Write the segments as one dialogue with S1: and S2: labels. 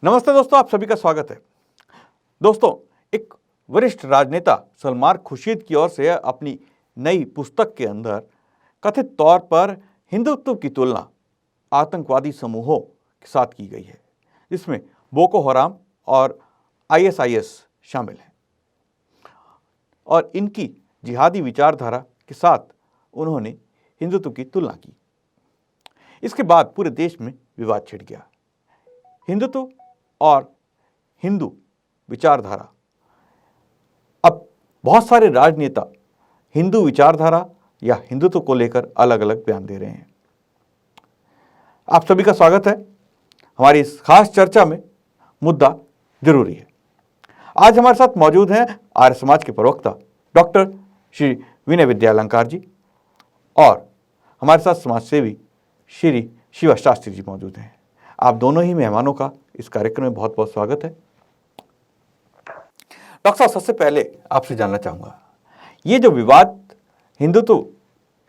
S1: नमस्ते दोस्तों, आप सभी का स्वागत है। दोस्तों, एक वरिष्ठ राजनेता सलमान खुर्शीद की ओर से अपनी नई पुस्तक के अंदर कथित तौर पर हिंदुत्व की तुलना आतंकवादी समूहों के साथ की गई है, जिसमें बोको हराम और आईएसआईएस शामिल हैं और इनकी जिहादी विचारधारा के साथ उन्होंने हिंदुत्व की तुलना की। इसके बाद पूरे देश में विवाद छिड़ गया। हिंदुत्व और हिंदू विचारधारा, अब बहुत सारे राजनेता हिंदू विचारधारा या हिंदुत्व को लेकर अलग अलग बयान दे रहे हैं। आप सभी का स्वागत है हमारी इस खास चर्चा में। मुद्दा जरूरी है। आज हमारे साथ मौजूद हैं आर्य समाज के प्रवक्ता डॉक्टर श्री विनय विद्यालंकार जी और हमारे साथ समाजसेवी श्री शिवा शास्त्री जी मौजूद हैं। आप दोनों ही मेहमानों का इस कार्यक्रम में बहुत बहुत स्वागत है। डॉक्टर साहब, सबसे पहले आपसे जानना चाहूँगा, ये जो विवाद हिंदुत्व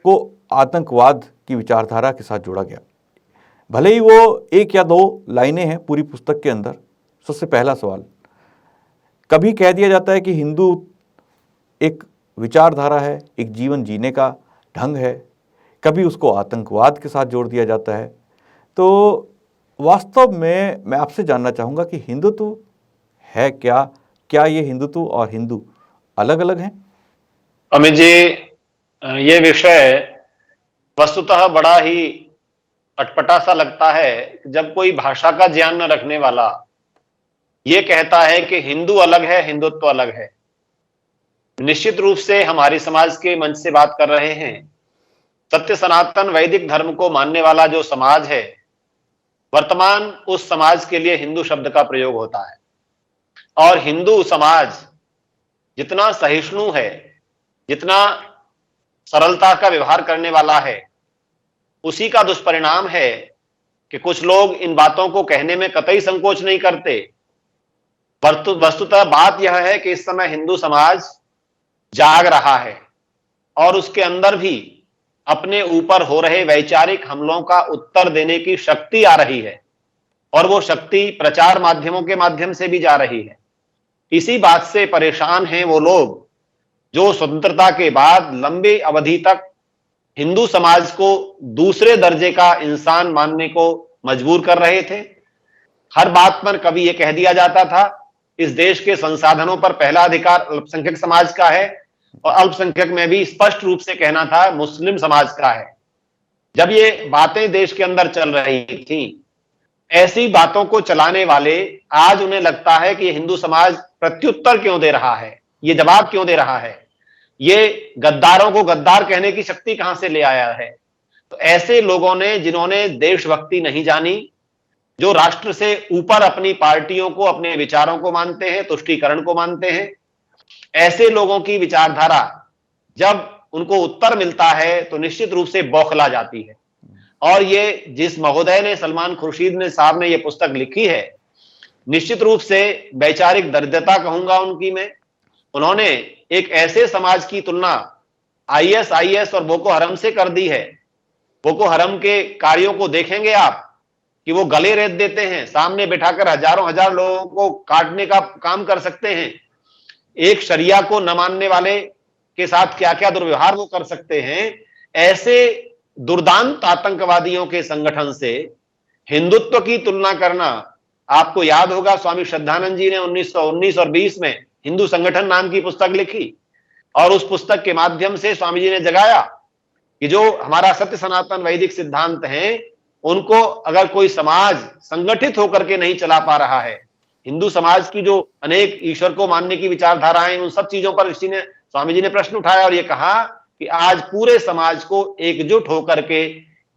S1: को आतंकवाद की विचारधारा के साथ जोड़ा गया, भले ही वो एक या दो लाइनें हैं पूरी पुस्तक के अंदर। सबसे पहला सवाल, कभी कह दिया जाता है कि हिंदू एक विचारधारा है, एक जीवन जीने का ढंग है, कभी उसको आतंकवाद के साथ जोड़ दिया जाता है। तो वास्तव में मैं आपसे जानना चाहूँगा कि हिंदुत्व है क्या? क्या ये हिंदुत्व और हिंदू अलग अलग हैं?
S2: अमित जी, ये विषय वस्तुतः बड़ा ही अटपटा सा लगता है जब कोई भाषा का ज्ञान न रखने वाला ये कहता है कि हिंदू अलग है, हिंदुत्व अलग है। निश्चित रूप से हमारी समाज के मंच से बात कर रहे हैं। सत्य सनातन वैदिक धर्म को मानने वाला जो समाज है, वर्तमान उस समाज के लिए हिंदू शब्द का प्रयोग होता है। और हिंदू समाज जितना सहिष्णु है, जितना सरलता का व्यवहार करने वाला है, उसी का दुष्परिणाम है कि कुछ लोग इन बातों को कहने में कतई संकोच नहीं करते। वस्तुतः बात यह है कि इस समय हिंदू समाज जाग रहा है और उसके अंदर भी अपने ऊपर हो रहे वैचारिक हमलों का उत्तर देने की शक्ति आ रही है और वो शक्ति प्रचार माध्यमों के माध्यम से भी जा रही है। इसी बात से परेशान हैं वो लोग जो स्वतंत्रता के बाद लंबी अवधि तक हिंदू समाज को दूसरे दर्जे का इंसान मानने को मजबूर कर रहे थे। हर बात पर कभी यह कह दिया जाता था इस देश के संसाधनों पर पहला अधिकार अल्पसंख्यक समाज का है, और अल्पसंख्यक में भी स्पष्ट रूप से कहना था मुस्लिम समाज का है। जब ये बातें देश के अंदर चल रही थी, ऐसी बातों को चलाने वाले आज उन्हें लगता है कि हिंदू समाज प्रत्युत्तर क्यों दे रहा है, ये जवाब क्यों दे रहा है, ये गद्दारों को गद्दार कहने की शक्ति कहां से ले आया है। तो ऐसे लोगों ने, जिन्होंने देशभक्ति नहीं जानी, जो राष्ट्र से ऊपर अपनी पार्टियों को, अपने विचारों को मानते हैं, तुष्टीकरण को मानते हैं, ऐसे लोगों की विचारधारा जब उनको उत्तर मिलता है तो निश्चित रूप से बौखला जाती है। और ये जिस महोदय ने, सलमान खुर्शीद ने साहब ने ये पुस्तक लिखी है, निश्चित रूप से वैचारिक दरिद्रता कहूंगा उनकी मैं। उन्होंने एक ऐसे समाज की तुलना आईएसआईएस और बोको हरम से कर दी है। बोको हरम के कार्यों को देखेंगे आप कि वो गले रेत देते हैं, सामने बिठाकर हजारों हजार लोगों को काटने का काम कर सकते हैं। एक शरिया को न मानने वाले के साथ क्या क्या दुर्व्यवहार वो कर सकते हैं। ऐसे दुर्दांत आतंकवादियों के संगठन से हिंदुत्व की तुलना करना, आपको याद होगा स्वामी श्रद्धानंद जी ने 1919 और 20 में हिंदू संगठन नाम की पुस्तक लिखी और उस पुस्तक के माध्यम से स्वामी जी ने जगाया कि जो हमारा सत्य सनातन वैदिक सिद्धांत है, उनको अगर कोई समाज संगठित होकर के नहीं चला पा रहा है, हिंदू समाज की जो अनेक ईश्वर को मानने की विचारधाराएं, उन सब चीजों पर स्वामी जी ने प्रश्न उठाया और ये कहा कि आज पूरे समाज को एकजुट होकर के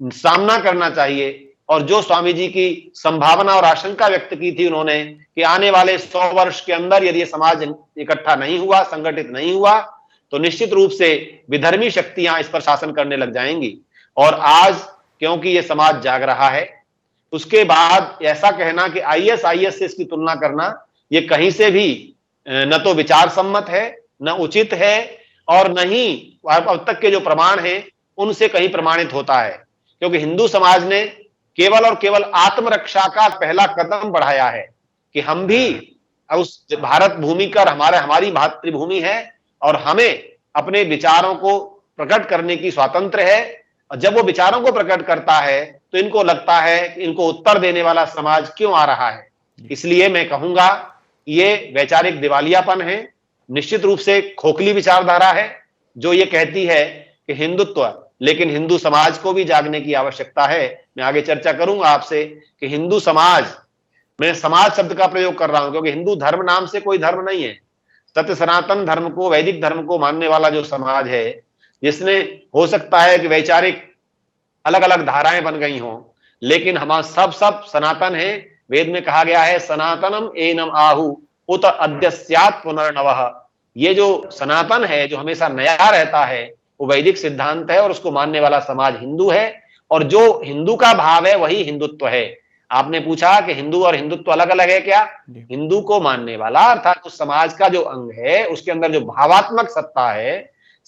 S2: सामना करना चाहिए। और जो स्वामी जी की संभावना और आशंका व्यक्त की थी उन्होंने कि आने वाले 100 वर्ष के अंदर यदि समाज इकट्ठा नहीं हुआ, संगठित नहीं हुआ, तो निश्चित रूप से विधर्मी शक्तियां इस पर शासन करने लग जाएंगी। और आज क्योंकि ये समाज जाग रहा है, उसके बाद ऐसा कहना कि आईएसआईएस से इसकी तुलना करना, ये कहीं से भी न तो विचार सम्मत है, न उचित है, और न ही अब तक के जो प्रमाण हैं उनसे कहीं प्रमाणित होता है। क्योंकि हिंदू समाज ने केवल और केवल आत्मरक्षा का पहला कदम बढ़ाया है। कि हम भी उस भारत भूमि का हमारी मातृभूमि है और हमें अपने विचारों को प्रकट करने की स्वातंत्र है। और जब वो विचारों को प्रकट करता है तो इनको लगता है कि इनको उत्तर देने वाला समाज क्यों आ रहा है। इसलिए मैं कहूंगा ये वैचारिक दिवालियापन है, निश्चित रूप से खोखली विचारधारा है जो ये कहती है कि हिंदुत्व, लेकिन हिंदू समाज को भी जागने की आवश्यकता है। मैं आगे चर्चा करूंगा आपसे कि हिंदू समाज, मैं समाज शब्द का प्रयोग कर रहा हूं क्योंकि हिंदू धर्म नाम से कोई धर्म नहीं है। सत्य सनातन धर्म को, वैदिक धर्म को मानने वाला जो समाज है, जिसने हो सकता है कि वैचारिक अलग अलग धाराएं बन गई हों, लेकिन हम सब सब सनातन है। वेद में कहा गया है सनातनम एनम आहु उत अद्य स्यात् पुनर्नवः। ये जो सनातन है, जो हमेशा नया रहता है, वो वैदिक सिद्धांत है और उसको मानने वाला समाज हिंदू है। और जो हिंदू का भाव है वही हिंदुत्व है। आपने पूछा कि हिंदू और हिंदुत्व अलग अलग है क्या? हिंदू को मानने वाला अर्थात उस समाज का जो अंग है, उसके अंदर जो भावात्मक सत्ता है,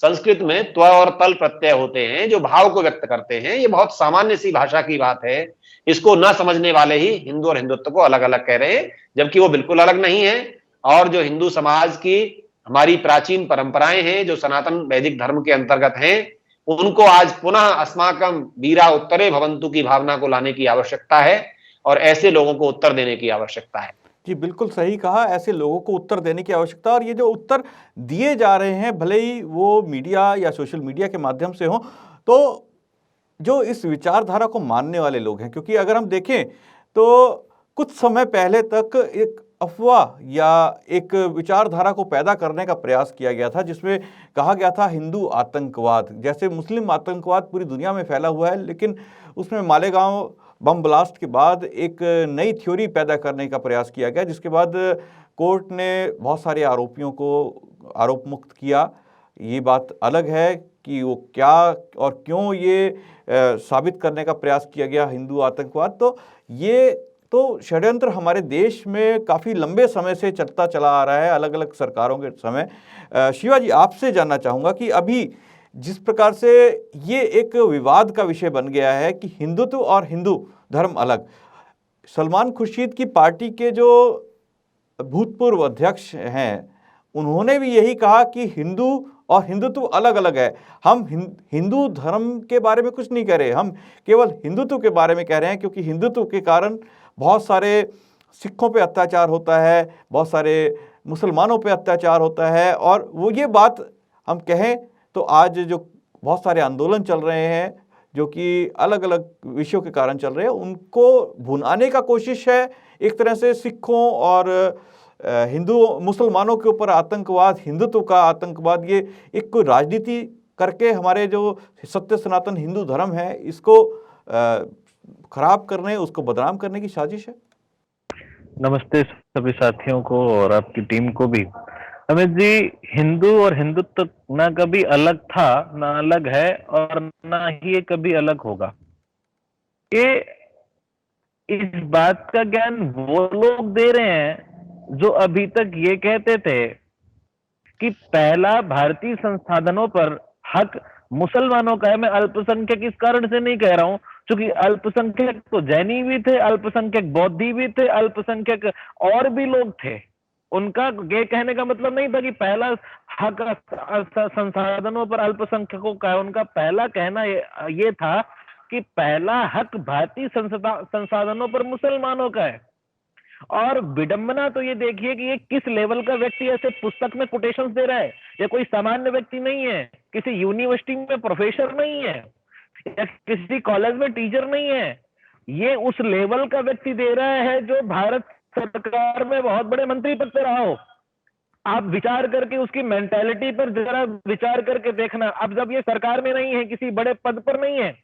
S2: संस्कृत में त्व और तल प्रत्यय होते हैं जो भाव को व्यक्त करते हैं। ये बहुत सामान्य सी भाषा की बात है। इसको न समझने वाले ही हिंदू और हिंदुत्व को अलग अलग कह रहे हैं, जबकि वो बिल्कुल अलग नहीं है। और जो हिंदू समाज की हमारी प्राचीन परंपराएं हैं जो सनातन वैदिक धर्म के अंतर्गत हैं, उनको आज पुनः अस्माकं वीरा उत्तरे भवन्तु की भावना को लाने की आवश्यकता है और ऐसे लोगों को उत्तर देने की आवश्यकता है।
S1: जी बिल्कुल सही कहा, ऐसे लोगों को उत्तर देने की आवश्यकता। और ये जो उत्तर दिए जा रहे हैं, भले ही वो मीडिया या सोशल मीडिया के माध्यम से हो, तो जो इस विचारधारा को मानने वाले लोग हैं, क्योंकि अगर हम देखें तो कुछ समय पहले तक एक अफवाह या एक विचारधारा को पैदा करने का प्रयास किया गया था जिसमें कहा गया था हिंदू आतंकवाद, जैसे मुस्लिम आतंकवाद पूरी दुनिया में फैला हुआ है, लेकिन उसमें मालेगांव बम ब्लास्ट के बाद एक नई थ्योरी पैदा करने का प्रयास किया गया, जिसके बाद कोर्ट ने बहुत सारे आरोपियों को आरोप मुक्त किया। ये बात अलग है कि वो क्या और क्यों ये साबित करने का प्रयास किया गया हिंदू आतंकवाद। तो ये तो षड्यंत्र हमारे देश में काफ़ी लंबे समय से चलता चला आ रहा है, अलग अलग सरकारों के समय। शिवा जी, आपसे जानना चाहूँगा कि अभी जिस प्रकार से ये एक विवाद का विषय बन गया है कि हिंदुत्व और हिंदू धर्म अलग, सलमान खुर्शीद की पार्टी के जो भूतपूर्व अध्यक्ष हैं उन्होंने भी यही कहा कि हिंदू और हिंदुत्व अलग अलग है। हम हिंदू धर्म के बारे में कुछ नहीं कह रहे, हम केवल हिंदुत्व के बारे में कह रहे हैं, क्योंकि हिंदुत्व के कारण बहुत सारे सिखों पे अत्याचार होता है, बहुत सारे मुसलमानों पे अत्याचार होता है। और वो ये बात हम कहें तो आज जो बहुत सारे आंदोलन चल रहे हैं जो कि अलग अलग विषयों के कारण चल रहे हैं, उनको भुनाने का कोशिश है एक तरह से। सिखों और हिंदू मुसलमानों के ऊपर आतंकवाद, हिंदुत्व का आतंकवाद, ये एक कोई राजनीति करके हमारे जो सत्य सनातन हिंदू धर्म है इसको खराब करने, उसको बदनाम करने की साजिश है।
S3: नमस्ते सभी साथियों को और आपकी टीम को भी। अमित जी, हिंदू और हिंदुत्व ना कभी अलग था, ना अलग है और ना ही ये कभी अलग होगा। ये इस बात का ज्ञान वो लोग दे रहे हैं जो अभी तक ये कहते थे कि पहला भारतीय संसाधनों पर हक मुसलमानों का है। मैं अल्पसंख्यक इस कारण से नहीं कह रहा हूं क्योंकि अल्पसंख्यक तो जैनी भी थे, अल्पसंख्यक बौद्धि भी थे, अल्पसंख्यक और भी लोग थे। उनका ये कहने का मतलब नहीं था कि पहला हक संसाधनों पर अल्पसंख्यकों का है। उनका पहला कहना ये था कि पहला हक भारतीय संसाधनों पर मुसलमानों का है। और विडंबना तो ये देखिए कि ये किस लेवल का व्यक्ति ऐसे पुस्तक में कोटेशंस दे रहा है। ये कोई सामान्य व्यक्ति नहीं है, किसी यूनिवर्सिटी में प्रोफेसर नहीं है या किसी कॉलेज में टीचर नहीं है। ये उस लेवल का व्यक्ति दे रहा है जो भारत सरकार में बहुत बड़े मंत्री पद पे रहा हो। आप विचार करके उसकी मेंटालिटी पर जरा विचार करके देखना। अब जब ये सरकार में नहीं है, किसी बड़े पद पर नहीं है,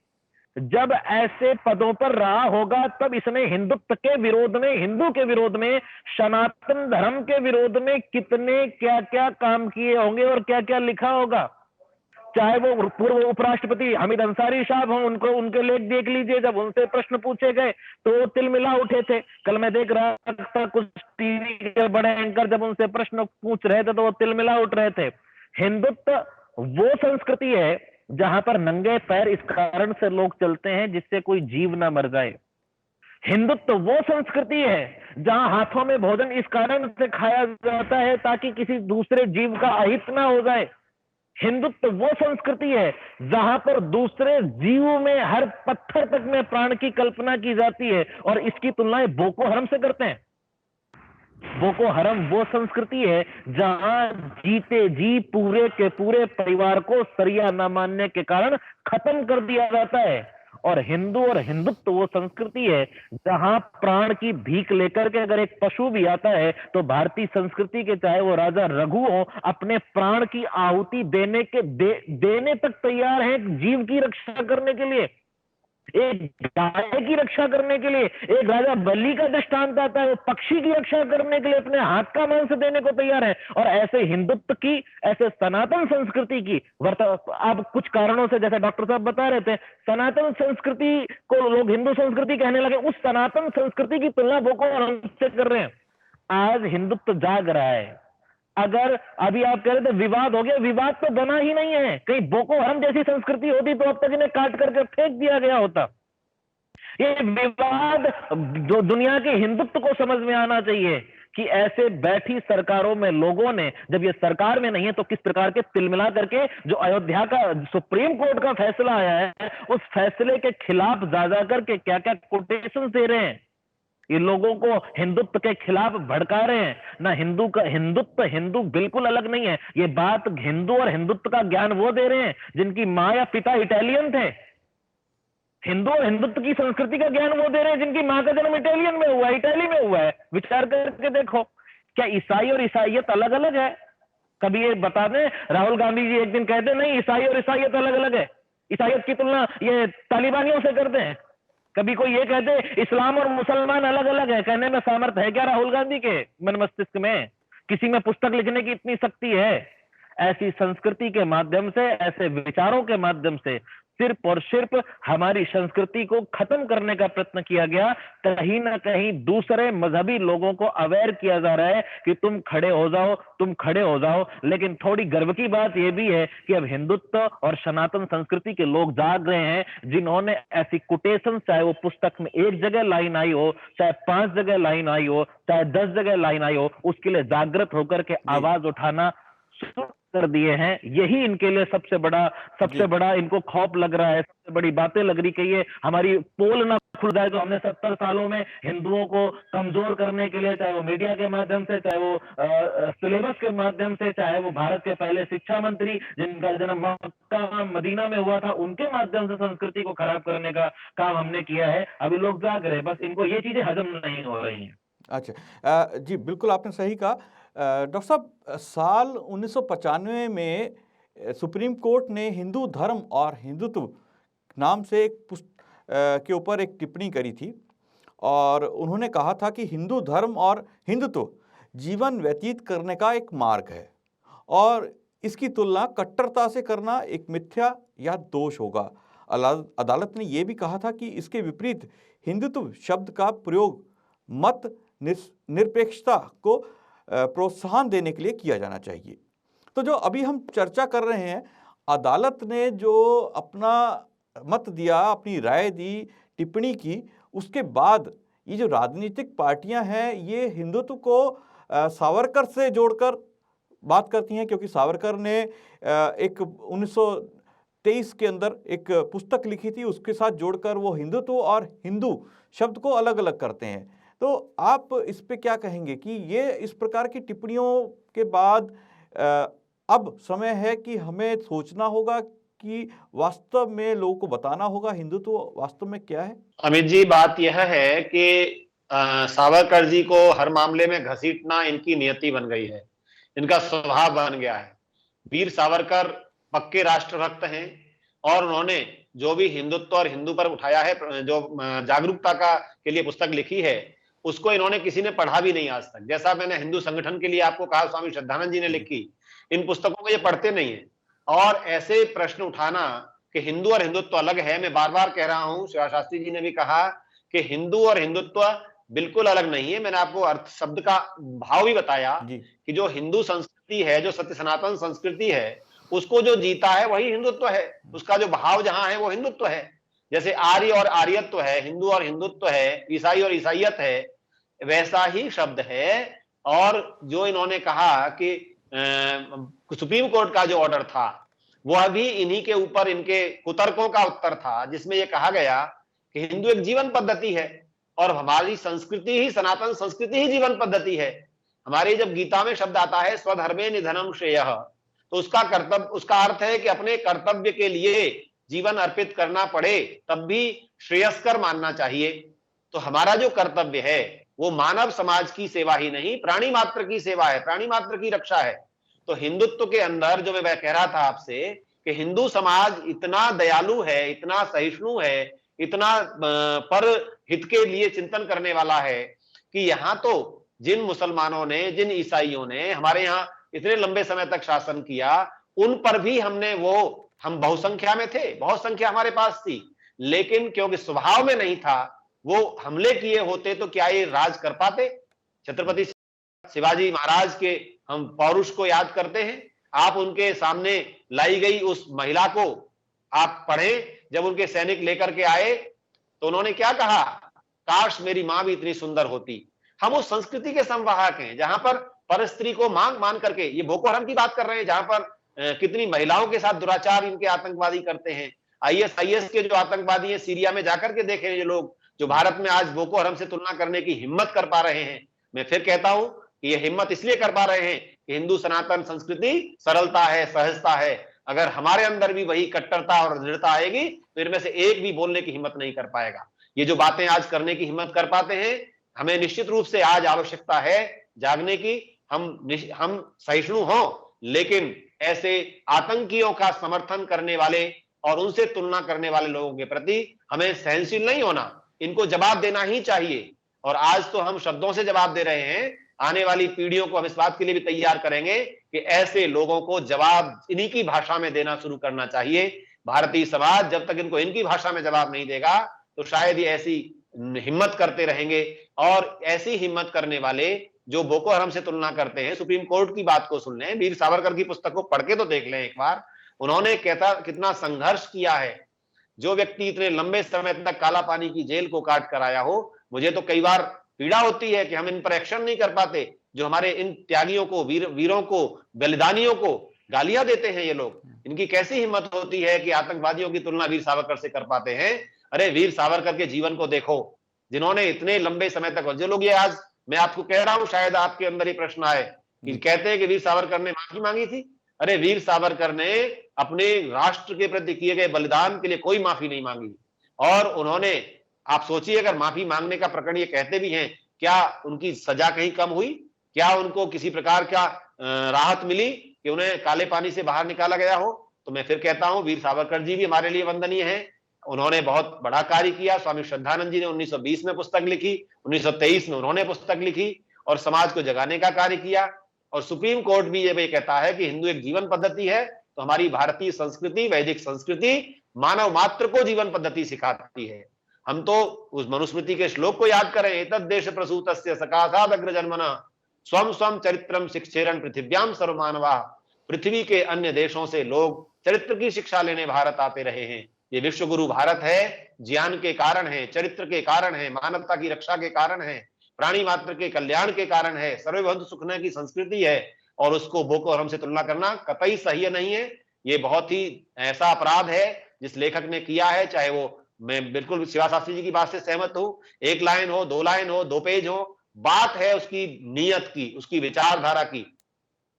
S3: जब ऐसे पदों पर रहा होगा तब इसने हिंदुत्व के विरोध में, हिंदू के विरोध में, सनातन धर्म के विरोध में कितने क्या क्या काम किए होंगे और क्या क्या लिखा होगा। चाहे वो पूर्व उपराष्ट्रपति हामिद अंसारी साहब हों, उनको उनके लेख देख लीजिए। जब उनसे प्रश्न पूछे गए तो वो तिलमिला उठे थे। कल मैं देख रहा था कुछ टीवी के बड़े एंकर जब उनसे प्रश्न पूछ रहे थे तो वो तिलमिला उठ रहे थे। हिंदुत्व वो संस्कृति है जहां पर नंगे पैर इस कारण से लोग चलते हैं जिससे कोई जीव ना मर जाए। हिंदुत्व वो संस्कृति है जहां हाथों में भोजन इस कारण से खाया जाता है ताकि किसी दूसरे जीव का अहित ना हो जाए। हिंदुत्व वो संस्कृति है जहां पर दूसरे जीवों में, हर पत्थर तक में प्राण की कल्पना की जाती है, और इसकी तुलनाएं बोको हरम से करते हैं। बोको हरम वो संस्कृति है जहां जीते जी पूरे के पूरे परिवार को सरिया न मानने के कारण खत्म कर दिया जाता है। और हिंदू और हिंदुत्व वो संस्कृति है जहां प्राण की भीख लेकर के अगर एक पशु भी आता है तो भारतीय संस्कृति के, चाहे वो राजा रघु हो, अपने प्राण की आहुति देने तक तैयार है एक जीव की रक्षा करने के लिए, एक गाय की रक्षा करने के लिए। एक राजा बलि का दृष्टांत आता है, वो पक्षी की रक्षा करने के लिए अपने हाथ का मांस देने को तैयार है। और ऐसे हिंदुत्व की, ऐसे सनातन संस्कृति की आप कुछ कारणों से, जैसे डॉक्टर साहब बता रहे थे, सनातन संस्कृति को लोग हिंदू संस्कृति कहने लगे। उस सनातन संस्कृति की तुलना बोको हरम से कर रहे हैं। आज हिंदुत्व जाग रहा है। अगर अभी आप कह रहे थे विवाद हो गया, विवाद तो बना ही नहीं है। कहीं बोको हरम जैसी संस्कृति होती तो अब तक इन्हें काट करके फेंक दिया गया होता। ये विवाद जो दुनिया के हिंदुत्व को समझ में आना चाहिए कि ऐसे बैठी सरकारों में लोगों ने, जब ये सरकार में नहीं है तो किस प्रकार के तिलमिला करके जो अयोध्या का सुप्रीम कोर्ट का फैसला आया है, उस फैसले के खिलाफ जा जा करके क्या क्या कोटेशन दे रहे हैं। ये लोगों को हिंदुत्व के खिलाफ भड़का रहे हैं। ना हिंदू का हिंदुत्व, हिंदू बिल्कुल अलग नहीं है। ये बात हिंदू और हिंदुत्व का ज्ञान वो दे रहे हैं जिनकी माँ या पिता इटालियन थे। हिंदू और हिंदुत्व की संस्कृति का ज्ञान वो दे रहे हैं जिनकी माँ का जन्म इटालियन में हुआ है, इटाली में हुआ है। विचार करके देखो, क्या ईसाई और ईसाइयत अलग अलग है? कभी ये बता दें, राहुल गांधी जी एक दिन कहते नहीं ईसाई और ईसाइयत अलग अलग है, ईसाइयत की तुलना ये तालिबानियों से करते हैं। कभी कोई ये कहते इस्लाम और मुसलमान अलग अलग है, कहने में सामर्थ्य है क्या राहुल गांधी के मन मस्तिष्क में? किसी में पुस्तक लिखने की इतनी शक्ति है? ऐसी संस्कृति के माध्यम से, ऐसे विचारों के माध्यम से सिर्फ और सिर्फ हमारी संस्कृति को खत्म करने का प्रयत्न किया गया। कहीं ना कहीं दूसरे मजहबी लोगों को अवेयर किया जा रहा है कि तुम खड़े हो जाओ, तुम खड़े हो जाओ। लेकिन थोड़ी गर्व की बात यह भी है कि अब हिंदुत्व और सनातन संस्कृति के लोग जाग रहे हैं, जिन्होंने ऐसी कोटेशन, चाहे वो पुस्तक में एक जगह लाइन आई हो, चाहे 5 जगह लाइन आई हो, चाहे 10 जगह लाइन आई हो, उसके लिए जागृत होकर के आवाज उठाना शुरू कर दिए हैं। यही इनके लिए सबसे बड़ा इनको खौफ लग रहा है, सबसे बड़ी बातें लग रही कि ये हमारी पोल ना खुल जाए। तो हमने 70 सालों में हिंदुओं को कमजोर करने के लिए, चाहे वो मीडिया के माध्यम से, चाहे वो सिलेबस के माध्यम से, चाहे वो भारत के पहले शिक्षा मंत्री जिनका जन्म मक्का मदीना में हुआ था, उनके माध्यम से संस्कृति को खराब करने का काम हमने किया है। अभी लोग जाग रहे हैं, बस इनको ये चीजें हजम नहीं हो रही हैं।
S1: अच्छा, जी बिल्कुल आपने सही कहा। डॉक्टर साहब, साल 1995 में सुप्रीम कोर्ट ने हिंदू धर्म और हिंदुत्व नाम से एक के ऊपर एक टिप्पणी करी थी, और उन्होंने कहा था कि हिंदू धर्म और हिंदुत्व जीवन व्यतीत करने का एक मार्ग है, और इसकी तुलना कट्टरता से करना एक मिथ्या या दोष होगा। अदालत ने यह भी कहा था कि इसके विपरीत हिंदुत्व शब्द का प्रयोग मत निरपेक्षता को प्रोत्साहन देने के लिए किया जाना चाहिए। तो जो अभी हम चर्चा कर रहे हैं, अदालत ने जो अपना मत दिया, अपनी राय दी, टिप्पणी की, उसके बाद ये जो राजनीतिक पार्टियां हैं ये हिंदुत्व को सावरकर से जोड़कर बात करती हैं, क्योंकि सावरकर ने एक 1923 के अंदर एक पुस्तक लिखी थी, उसके साथ जोड़कर वो हिंदुत्व और हिंदू शब्द को अलग अलग करते हैं। तो आप इस पे क्या कहेंगे कि ये इस प्रकार की टिप्पणियों के बाद अब समय है कि हमें सोचना होगा कि वास्तव में लोगों को बताना होगा हिंदुत्व वास्तव में क्या है?
S2: अमित जी, बात यह है कि सावरकर जी को हर मामले में घसीटना इनकी नियति बन गई है, इनका स्वभाव बन गया है। वीर सावरकर पक्के राष्ट्रभक्त हैं, और उन्होंने जो भी हिंदुत्व और हिंदू पर उठाया है, जो जागरूकता के लिए पुस्तक लिखी है, उसको इन्होंने किसी ने पढ़ा भी नहीं आज तक। जैसा मैंने हिंदू संगठन के लिए आपको कहा, स्वामी श्रद्धानंद जी ने लिखी, इन पुस्तकों को ये पढ़ते नहीं है। और ऐसे प्रश्न उठाना कि हिंदू और हिंदुत्व अलग है, मैं बार बार कह रहा हूं, शिवा शास्त्री जी ने भी कहा कि हिंदू और हिंदुत्व बिल्कुल अलग नहीं है। मैंने आपको अर्थ शब्द का भाव भी बताया कि जो हिंदू संस्कृति है, जो सत्य सनातन संस्कृति है, उसको जो जीता है वही हिंदुत्व है, उसका जो भाव जहां है वो हिंदुत्व है। जैसे आर्य और आर्यत्व है, हिंदू और हिंदुत्व है, ईसाई और ईसाइयत है, वैसा ही शब्द है। और जो इन्होंने कहा कि सुप्रीम कोर्ट का जो ऑर्डर था वह भी इन्हीं के ऊपर इनके कुतर्कों का उत्तर था, जिसमें यह कहा गया कि हिंदू एक जीवन पद्धति है और हमारी संस्कृति ही, सनातन संस्कृति ही जीवन पद्धति है। हमारे जब गीता में शब्द आता है स्वधर्मे निधनम श्रेयः, तो उसका कर्तव्य, उसका अर्थ है कि अपने कर्तव्य के लिए जीवन अर्पित करना पड़े तब भी श्रेयस्कर मानना चाहिए। तो हमारा जो कर्तव्य है वो मानव समाज की सेवा ही नहीं, प्राणी मात्र की सेवा है, प्राणी मात्र की रक्षा है। तो हिंदुत्व के अंदर जो मैं कह रहा था आपसे कि हिंदू समाज इतना दयालु है, इतना सहिष्णु है, इतना पर हित के लिए चिंतन करने वाला है कि यहां तो जिन मुसलमानों ने, जिन ईसाइयों ने हमारे यहाँ इतने लंबे समय तक शासन किया, उन पर भी हमने हम बहुसंख्या में थे, बहुत संख्या हमारे पास थी, लेकिन क्योंकि स्वभाव में नहीं था, वो हमले किए होते तो क्या ये राज कर पाते? छत्रपति शिवाजी महाराज के हम पौरुष को याद करते हैं। आप उनके सामने लाई गई उस महिला को आप पढ़ें, जब उनके सैनिक लेकर के आए तो उन्होंने क्या कहा, काश मेरी मां भी इतनी सुंदर होती। हम उस संस्कृति के संवाहक हैं जहां पर परस्त्री को मांग मान करके, ये बोको हराम की बात कर रहे हैं जहां पर कितनी महिलाओं के साथ दुराचार इनके आतंकवादी करते हैं। आईएस के जो आतंकवादी हैं सीरिया में जाकर के देखें, ये लोग जो भारत में आज बोको हराम से तुलना करने की हिम्मत कर पा रहे हैं। मैं फिर कहता हूं कि ये हिम्मत इसलिए कर पा रहे हैं कि हिंदू सनातन संस्कृति सरलता है, सहजता है। अगर हमारे अंदर भी वही कट्टरता और दृढ़ता आएगी तो इनमें से एक भी बोलने की हिम्मत नहीं कर पाएगा। ये जो बातें आज करने की हिम्मत कर पाते हैं, हमें निश्चित रूप से आज आवश्यकता है जागने की। हम सहिष्णु हों, लेकिन ऐसे आतंकियों का समर्थन करने वाले और उनसे तुलना करने वाले लोगों के प्रति हमें सहनशील नहीं होना, इनको जवाब देना ही चाहिए। और आज तो हम शब्दों से जवाब दे रहे हैं, आने वाली पीढ़ियों को हम इस बात के लिए भी तैयार करेंगे कि ऐसे लोगों को जवाब इन्हीं की भाषा में देना शुरू करना चाहिए। भारतीय समाज जब तक इनको इनकी भाषा में जवाब नहीं देगा तो शायद ये ऐसी हिम्मत करते रहेंगे। और ऐसी हिम्मत करने वाले जो बोको हराम से तुलना करते हैं, सुप्रीम कोर्ट की बात को सुन लें, वीर सावरकर की पुस्तक को पढ़ के तो देख लें एक बार, उन्होंने कितना संघर्ष किया है। जो व्यक्ति इतने लंबे समय तक काला पानी की जेल को काट कर आया हो, मुझे तो कई बार पीड़ा होती है कि हम इन पर एक्शन नहीं कर पाते। जो हमारे इन त्यागियों को, वीरों को, बलिदानियों को गालियां देते हैं ये लोग, इनकी कैसी हिम्मत होती है कि आतंकवादियों की तुलना वीर सावरकर से कर पाते हैं। अरे वीर सावरकर के जीवन को देखो, जिन्होंने इतने लंबे समय तक, जो लोग ये आज मैं आपको कह रहा हूं शायद आपके अंदर ही प्रश्न आए कि कहते हैं कि वीर सावरकर ने माफी मांगी थी। अरे वीर सावरकर ने अपने राष्ट्र के प्रति किए गए बलिदान के लिए कोई माफी नहीं मांगी। और उन्होंने, आप सोचिए, अगर माफी मांगने का प्रकरण ये कहते भी हैं, क्या उनकी सजा कहीं कम हुई? क्या उनको किसी प्रकार का राहत मिली कि उन्हें काले पानी से बाहर निकाला गया हो? तो मैं फिर कहता हूं, वीर सावरकर जी भी हमारे लिए वंदनीय हैं। उन्होंने बहुत बड़ा कार्य किया। स्वामी श्रद्धानंद जी ने 1920 में पुस्तक लिखी, 1923 में उन्होंने पुस्तक लिखी और समाज को जगाने का कार्य किया। और सुप्रीम कोर्ट भी ये कहता है कि हिंदू एक जीवन पद्धति है। तो हमारी भारतीय संस्कृति, वैदिक संस्कृति मानव मात्र को जीवन पद्धति सिखाती है। हम तो उस मनुस्मृति के श्लोक को याद करें, एतद्देश प्रसूतस्य सकाशाद अग्रजन्मनः स्वम स्वम चरित्रम शिक्षेरन पृथिव्याम सर्वमानवा। पृथ्वी के अन्य देशों से लोग चरित्र की शिक्षा लेने भारत आते रहे हैं। ये विश्व गुरु भारत है, ज्ञान के कारण है, चरित्र के कारण है, मानवता की रक्षा के कारण है, प्राणी मात्र के कल्याण के कारण है, सर्वभूत सुखने की संस्कृति है। और उसको बोको हराम से तुलना करना कतई सही नहीं है। ये बहुत ही ऐसा अपराध है जिस लेखक ने किया है, चाहे वो, मैं बिल्कुल शिवा शास्त्री जी की बात से सहमत हूं, 1 लाइन हो, 2 लाइन हो, 2 पेज हो, बात है उसकी नीयत की, उसकी विचारधारा की।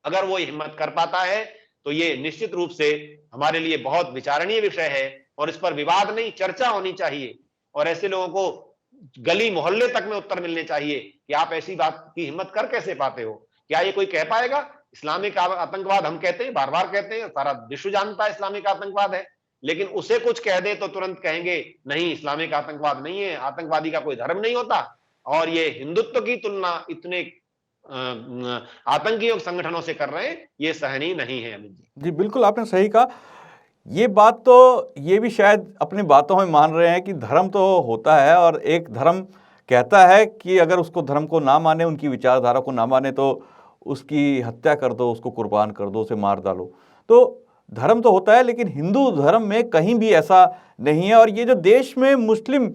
S2: अगर वो हिम्मत कर पाता है तो ये निश्चित रूप से हमारे लिए बहुत विचारणीय विषय है और इस पर विवाद नहीं, चर्चा होनी चाहिए। और ऐसे लोगों को गली मोहल्ले तक में उत्तर मिलने चाहिए कि आप ऐसी बात की हिम्मत कर कैसे पाते हो? क्या ये कोई कह पाएगा? इस्लामिक आतंकवाद हम कहते हैं, बार बार कहते हैं, सारा विश्व जानता है इस्लामिक आतंकवाद है, लेकिन उसे कुछ कह दे तो तुरंत कहेंगे नहीं, इस्लामिक आतंकवाद नहीं है, आतंकवादी का कोई धर्म नहीं होता। और ये हिंदुत्व की तुलना इतने आतंकी संगठनों से कर रहे हैं, ये सहनीय नहीं है। अमित जी,
S1: जी बिल्कुल आपने सही कहा। ये बात तो ये भी शायद अपनी बातों में मान रहे हैं कि धर्म तो होता है और एक धर्म कहता है कि अगर उसको धर्म को ना माने, उनकी विचारधारा को ना माने तो उसकी हत्या कर दो, उसको कुर्बान कर दो, उसे मार डालो। तो धर्म तो होता है, लेकिन हिंदू धर्म में कहीं भी ऐसा नहीं है। और ये जो देश में मुस्लिम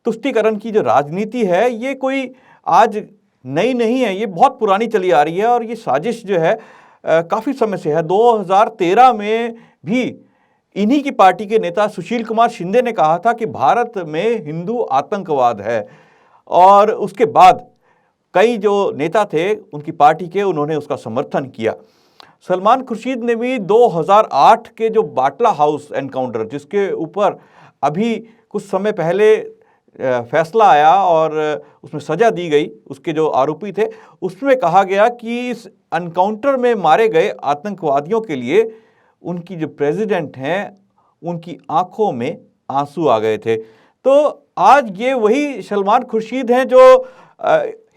S1: तुष्टीकरण की जो राजनीति है, ये कोई आज नई नहीं है, ये बहुत पुरानी चली आ रही है। और ये साजिश जो है काफ़ी समय से है। 2013 में भी इन्हीं की पार्टी के नेता सुशील कुमार शिंदे ने कहा था कि भारत में हिंदू आतंकवाद है, और उसके बाद कई जो नेता थे उनकी पार्टी के, उन्होंने उसका समर्थन किया। सलमान खुर्शीद ने भी 2008 के जो बाटला हाउस एनकाउंटर, जिसके ऊपर अभी कुछ समय पहले फैसला आया और उसमें सज़ा दी गई, उसके जो आरोपी थे, उसमें कहा गया कि इस एनकाउंटर में मारे गए आतंकवादियों के लिए उनकी जो प्रेसिडेंट हैं, उनकी आंखों में आंसू आ गए थे। तो आज ये वही सलमान खुर्शीद हैं जो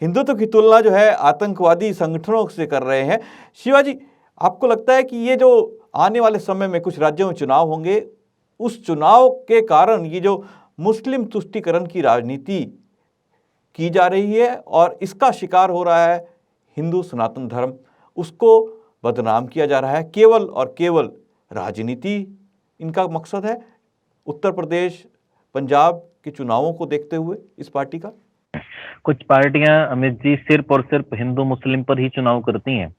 S1: हिंदुत्व की तुलना जो है आतंकवादी संगठनों से कर रहे हैं। शिवाजी, आपको लगता है कि ये जो आने वाले समय में कुछ राज्यों में चुनाव होंगे, उस चुनाव के कारण ये जो मुस्लिम तुष्टीकरण की राजनीति की जा रही है और इसका शिकार हो रहा है हिंदू सनातन धर्म, उसको बदनाम किया जा रहा है, केवल और केवल राजनीति इनका मकसद है? उत्तर प्रदेश, पंजाब के चुनावों को देखते हुए इस पार्टी का
S3: कुछ पार्टियां अमित जी सिर्फ और सिर्फ हिंदू मुस्लिम पर ही चुनाव करती हैं।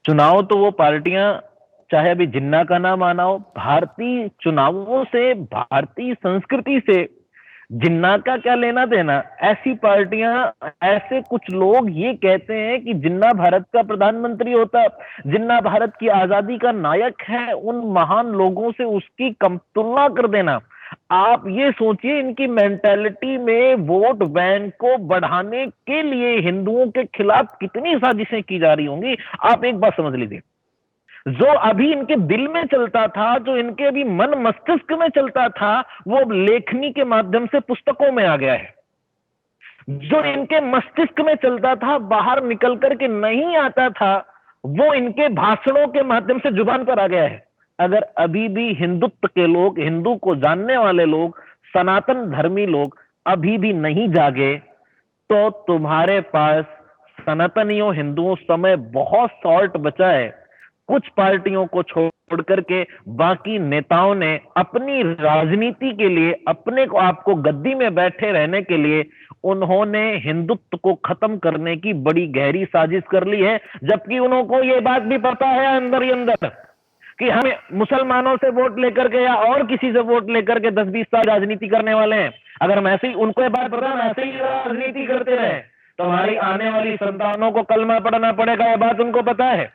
S3: चुनाव तो वो पार्टियां, चाहे अभी जिन्ना का नाम आना हो, भारतीय चुनावों से, भारतीय संस्कृति से जिन्ना का क्या लेना देना। ऐसी पार्टियां, ऐसे कुछ लोग ये कहते हैं कि जिन्ना भारत का प्रधानमंत्री होता, जिन्ना भारत की आजादी का नायक है, उन महान लोगों से उसकी कम तुलना कर देना। आप ये सोचिए, इनकी मेंटालिटी में वोट बैंक को बढ़ाने के लिए हिंदुओं के खिलाफ कितनी साजिशें की जा रही होंगी। आप एक बात समझ लीजिए, जो अभी इनके दिल में चलता था, जो इनके अभी मन मस्तिष्क में चलता था, वो लेखनी के माध्यम से पुस्तकों में आ गया है। जो इनके मस्तिष्क में चलता था, बाहर निकल करके नहीं आता था, वो इनके भाषणों के माध्यम से जुबान पर आ गया है। अगर अभी भी हिंदुत्व के लोग, हिंदू को जानने वाले लोग, सनातन धर्मी लोग अभी भी नहीं जागे, तो तुम्हारे पास सनातनियों, हिंदुओं समय बहुत शॉर्ट बचा है। कुछ पार्टियों को छोड़ करके बाकी नेताओं ने अपनी राजनीति के लिए, अपने को आपको गद्दी में बैठे रहने के लिए, उन्होंने हिंदुत्व को खत्म करने की बड़ी गहरी साजिश कर ली है। जबकि उनको ये बात भी पता है अंदर ही अंदर कि हमें मुसलमानों से वोट लेकर के या और किसी से वोट लेकर के 10-20 साल राजनीति करने वाले हैं। अगर हम ऐसे ही, उनको ये बात पता है, ऐसे ही राजनीति करते रहे तो हमारी आने वाली संतानों को कलमा पढ़ना पड़ेगा। ये बात उनको पता है,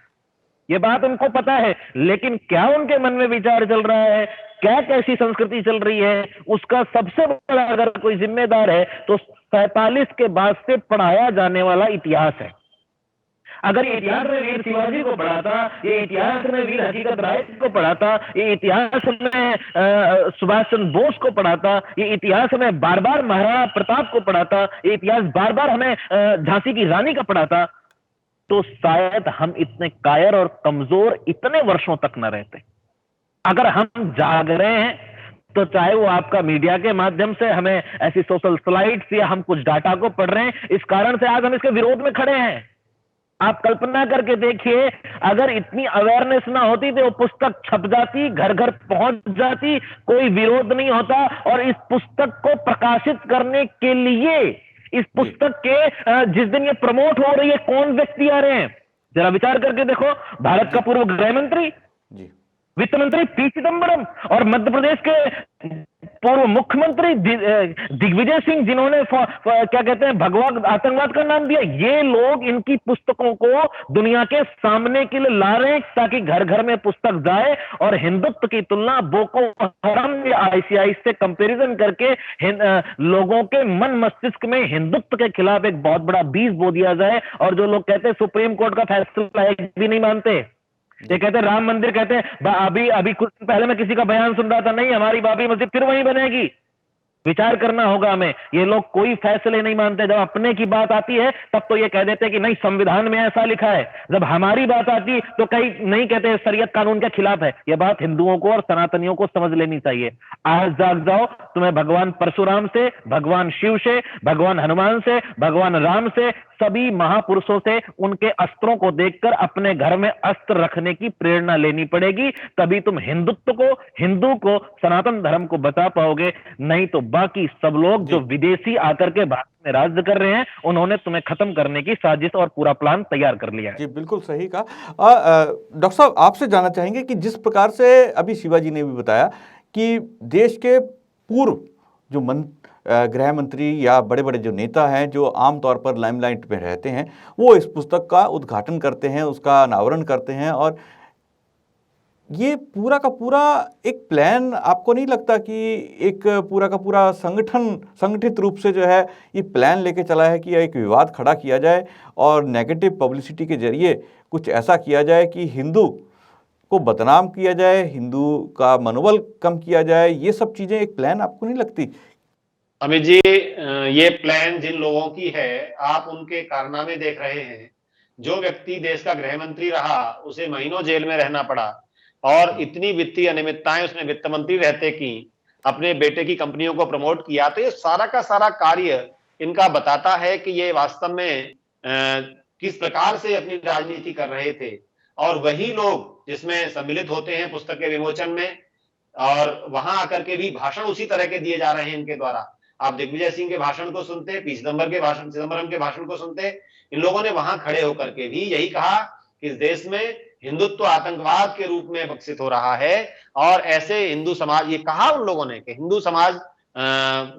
S3: ये बात उनको पता है। लेकिन क्या उनके मन में विचार चल रहा है, क्या कैसी संस्कृति चल रही है, उसका सबसे बड़ा अगर कोई जिम्मेदार है तो 47 के बाद से पढ़ाया जाने वाला इतिहास है। अगर ये इतिहास में वीर शिवाजी को पढ़ाता, ये इतिहास में वीर हकीकत राय को पढ़ाता, ये इतिहास में सुभाष चंद्र बोस को पढ़ाता, ये इतिहास में बार बार महाराणा प्रताप को पढ़ाता, ये इतिहास बार बार हमें झांसी की रानी का पढ़ाता, तो शायद हम इतने कायर और कमजोर इतने वर्षों तक न रहते। अगर हम जाग रहे हैं तो चाहे वो आपका मीडिया के माध्यम से हमें ऐसी सोशल स्लाइड्स या हम कुछ डाटा को पढ़ रहे हैं, इस कारण से आज हम इसके विरोध में खड़े हैं। आप कल्पना करके देखिए, अगर इतनी अवेयरनेस ना होती तो वो पुस्तक छप जाती, घर घर पहुंच जाती, कोई विरोध नहीं होता। और इस पुस्तक को प्रकाशित करने के लिए, इस पुस्तक के जिस दिन ये प्रमोट हो रही है, कौन व्यक्ति आ रहे हैं जरा विचार करके देखो। भारत का पूर्व गृह मंत्री, वित्त मंत्री पी चिदम्बरम और मध्य प्रदेश के पूर्व मुख्यमंत्री दिग्विजय सिंह, जिन्होंने क्या कहते हैं भगवा आतंकवाद का नाम दिया, ये लोग इनकी पुस्तकों को दुनिया के सामने के लिए ला रहे हैं ताकि घर घर में पुस्तक जाए और हिंदुत्व की तुलना बोको हराम या आईसीआई से कंपैरिजन करके लोगों के मन मस्तिष्क में हिंदुत्व के खिलाफ एक बहुत बड़ा बीज बो दिया जाए। और जो लोग कहते हैं सुप्रीम कोर्ट का फैसला एक भी नहीं मानते, ये कहते हैं राम मंदिर, कहते हैं अभी कुछ दिन पहले मैं किसी का बयान सुन रहा था, नहीं हमारी बाबरी मस्जिद फिर वहीं बनेगी। विचार करना होगा हमें। ये लोग कोई फैसले नहीं मानते, जब अपने की बात आती है तब तो ये कह देते हैं कि नहीं संविधान में ऐसा लिखा है, जब हमारी बात आती तो कहीं नहीं कहते शरीयत कानून के खिलाफ है। ये बात हिंदुओं को और सनातनियों को समझ लेनी चाहिए। आज जाग जाओ, तुम्हें भगवान परशुराम से, भगवान शिव से, भगवान हनुमान से, भगवान राम से, सभी महापुरुषों से उनके अस्त्रों को देखकर अपने घर में अस्त्र रखने की प्रेरणा लेनी पड़ेगी, तभी तुम हिंदुत्व को, हिंदू को, सनातन धर्म को बचा पाओगे। नहीं तो बाकी सब लोग जो विदेशी आकर के भारत में राज्य कर रहे हैं, उन्होंने तुम्हें खत्म करने की साजिश और पूरा प्लान तैयार कर लिया है।
S1: जी बिल्कुल सही कहा। डॉक्टर साहब, आपसे जानना चाहेंगे कि जिस प्रकार से अभी शिवाजी ने भी बताया कि देश के पूर्व जो गृह मंत्री या बड़े बड़े जो नेता हैं जो आमतौर पर लाइमलाइट में रहते हैं, वो इस पुस्तक का उद्घाटन करते हैं, उसका अनावरण करते हैं, और ये पूरा का पूरा एक प्लान, आपको नहीं लगता कि एक पूरा का पूरा संगठित रूप से जो है ये प्लान लेके चला है कि एक विवाद खड़ा किया जाए और नेगेटिव पब्लिसिटी के जरिए कुछ ऐसा किया जाए कि हिंदू को बदनाम किया जाए, हिंदू का मनोबल कम किया जाए? ये सब चीज़ें एक प्लान आपको नहीं लगती?
S2: अमित जी, ये प्लान जिन लोगों की है, आप उनके कारनामे देख रहे हैं। जो व्यक्ति देश का गृह मंत्री रहा, उसे महीनों जेल में रहना पड़ा और इतनी वित्तीय अनियमितताएं उसने वित्त मंत्री रहते की, अपने बेटे की कंपनियों को प्रमोट किया। तो ये सारा का सारा कार्य इनका बताता है कि ये वास्तव में किस प्रकार से अपनी राजनीति कर रहे थे। और वही लोग जिसमें सम्मिलित होते हैं पुस्तक के विमोचन में, और वहां आकर के भी भाषण उसी तरह के दिए जा रहे हैं इनके द्वारा। आप दिग्विजय सिंह के भाषण को सुनते, पी चिदम्बरम के भाषण को सुनते, इन लोगों ने वहां खड़े होकर के भी यही कहा कि इस देश में हिंदुत्व आतंकवाद के रूप में विकसित हो रहा है। और ऐसे हिंदू समाज, ये कहा उन लोगों ने कि हिंदू समाज,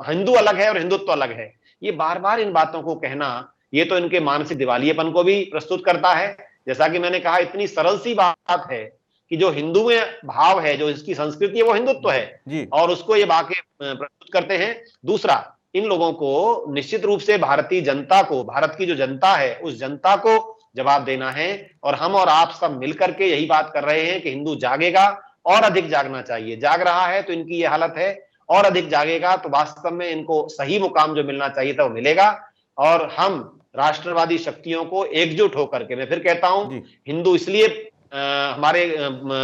S2: हिंदू अलग है और हिंदुत्व अलग है। ये बार बार इन बातों को कहना, ये तो इनके मानसिक दिवालियेपन को भी प्रस्तुत करता है। जैसा कि मैंने कहा, इतनी सरल सी बात है कि जो हिंदू में भाव है, जो इसकी संस्कृति है, वो हिंदुत्व है, और उसको ये बाकी प्रस्तुत करते हैं। दूसरा, इन लोगों को निश्चित रूप से भारतीय जनता को, भारत की जो जनता है, उस जनता को जवाब देना है। और हम और आप सब मिलकर के यही बात कर रहे हैं कि हिंदू जागेगा, और अधिक जागना चाहिए। जाग रहा है तो इनकी ये हालत है, और अधिक जागेगा तो वास्तव में इनको सही मुकाम जो मिलना चाहिए था वो मिलेगा। और हम राष्ट्रवादी शक्तियों को एकजुट होकर के, मैं फिर कहता हूं, हिंदू इसलिए हमारे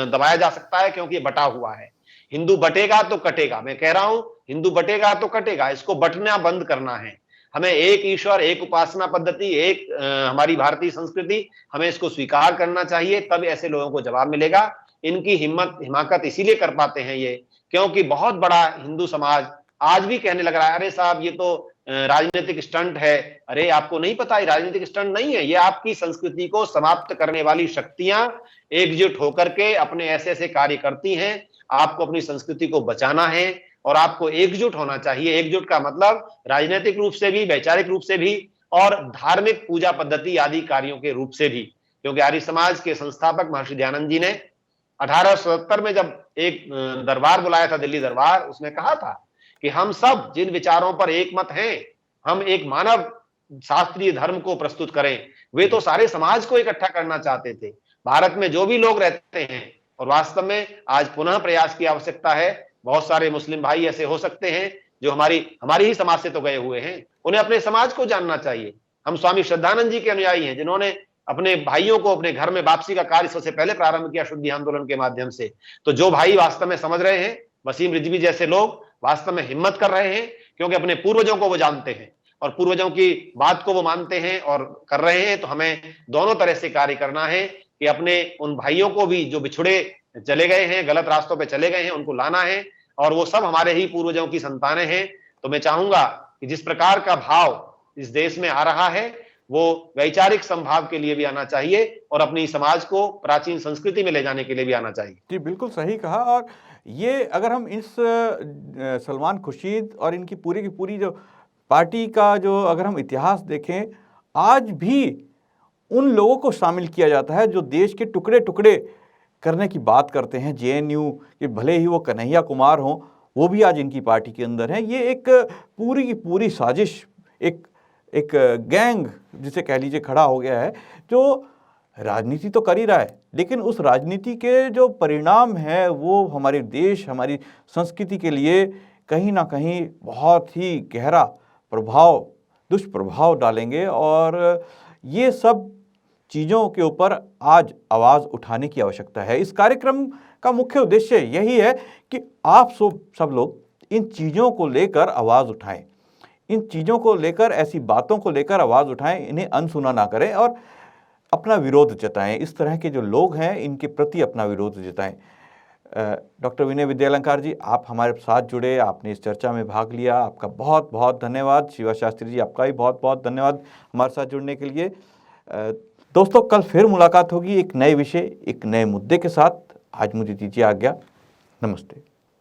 S2: दबाया जा सकता है क्योंकि ये बटा हुआ है। हिंदू बटेगा तो कटेगा, मैं कह रहा हूं, हिंदू बटेगा तो कटेगा। इसको बटना बंद करना है हमें। एक ईश्वर, एक उपासना पद्धति, एक हमारी भारतीय संस्कृति, हमें इसको स्वीकार करना चाहिए, तब ऐसे लोगों को जवाब मिलेगा। इनकी हिमाकत इसीलिए कर पाते हैं ये, क्योंकि बहुत बड़ा हिंदू समाज आज भी कहने लग रहा है, अरे साहब ये तो राजनीतिक स्टंट है। अरे आपको नहीं पता, ये राजनीतिक स्टंट नहीं है, ये आपकी संस्कृति को समाप्त करने वाली शक्तियां एकजुट होकर के अपने ऐसे ऐसे कार्य करती हैं। आपको अपनी संस्कृति को बचाना है और आपको एकजुट होना चाहिए। एकजुट का मतलब राजनीतिक रूप से भी, वैचारिक रूप से भी, और धार्मिक पूजा पद्धति आदि कार्यों के रूप से भी। क्योंकि आर्य समाज के संस्थापक महर्षि दयानंद जी ने 1877 में जब एक दरबार बुलाया था, दिल्ली दरबार, उसमें कहा था कि हम सब जिन विचारों पर एक मत हैं, हम एक मानव शास्त्रीय धर्म को प्रस्तुत करें। वे तो सारे समाज को इकट्ठा करना चाहते थे, भारत में जो भी लोग रहते हैं। और वास्तव में आज पुनः प्रयास की आवश्यकता है। बहुत सारे मुस्लिम भाई ऐसे हो सकते हैं जो हमारी ही समाज से तो गए हुए हैं, उन्हें अपने समाज को जानना चाहिए। हम स्वामी श्रद्धानंद जी के अनुयायी हैं, जिन्होंने अपने भाइयों को अपने घर में वापसी का कार्य सबसे पहले प्रारंभ किया शुद्धि आंदोलन के माध्यम से। तो जो भाई वास्तव में समझ रहे हैं, वसीम रिजवी जैसे लोग वास्तव में हिम्मत कर रहे हैं, क्योंकि अपने पूर्वजों को वो जानते हैं और पूर्वजों की बात को वो मानते हैं और कर रहे हैं। तो हमें दोनों तरह से कार्य करना है कि अपने उन भाइयों को भी जो बिछुड़े चले गए हैं, गलत रास्तों पे चले गए हैं, उनको लाना है, और वो सब हमारे ही पूर्वजों की संतानें हैं। तो मैं चाहूंगा कि जिस प्रकार का भाव इस देश में आ रहा है, वो वैचारिक संभाव के लिए भी आना चाहिए और अपनी समाज को प्राचीन संस्कृति में ले जाने के लिए भी आना चाहिए।
S1: जी बिल्कुल सही कहा। और ये अगर हम इस सलमान खुर्शीद और इनकी पूरी की पूरी जो पार्टी का जो अगर हम इतिहास देखें, आज भी उन लोगों को शामिल किया जाता है जो देश के टुकड़े टुकड़े करने की बात करते हैं। जेएनयू के भले ही वो कन्हैया कुमार हों, वो भी आज इनकी पार्टी के अंदर हैं। ये एक पूरी की पूरी साजिश, एक गैंग जिसे कह लीजिए खड़ा हो गया है, जो राजनीति तो कर ही रहा है, लेकिन उस राजनीति के जो परिणाम है वो हमारे देश, हमारी संस्कृति के लिए कहीं ना कहीं बहुत ही गहरा प्रभाव, दुष्प्रभाव डालेंगे और ये सब चीज़ों के ऊपर आज आवाज़ उठाने की आवश्यकता है। इस कार्यक्रम का मुख्य उद्देश्य यही है कि आप सब लोग इन चीज़ों को लेकर आवाज़ उठाएं, इन चीज़ों को लेकर, ऐसी बातों को लेकर आवाज़ उठाएं, इन्हें अनसुना ना करें और अपना विरोध जताएं। इस तरह के जो लोग हैं इनके प्रति अपना विरोध जताएं। डॉक्टर विनय विद्यालंकार जी, आप हमारे साथ जुड़े, आपने इस चर्चा में भाग लिया, आपका बहुत बहुत धन्यवाद। शिवा शास्त्री जी, आपका भी बहुत बहुत धन्यवाद हमारे साथ जुड़ने के लिए। दोस्तों, कल फिर मुलाकात होगी एक नए विषय, एक नए मुद्दे के साथ। आज मुझे दीजिए आज्ञा। नमस्ते।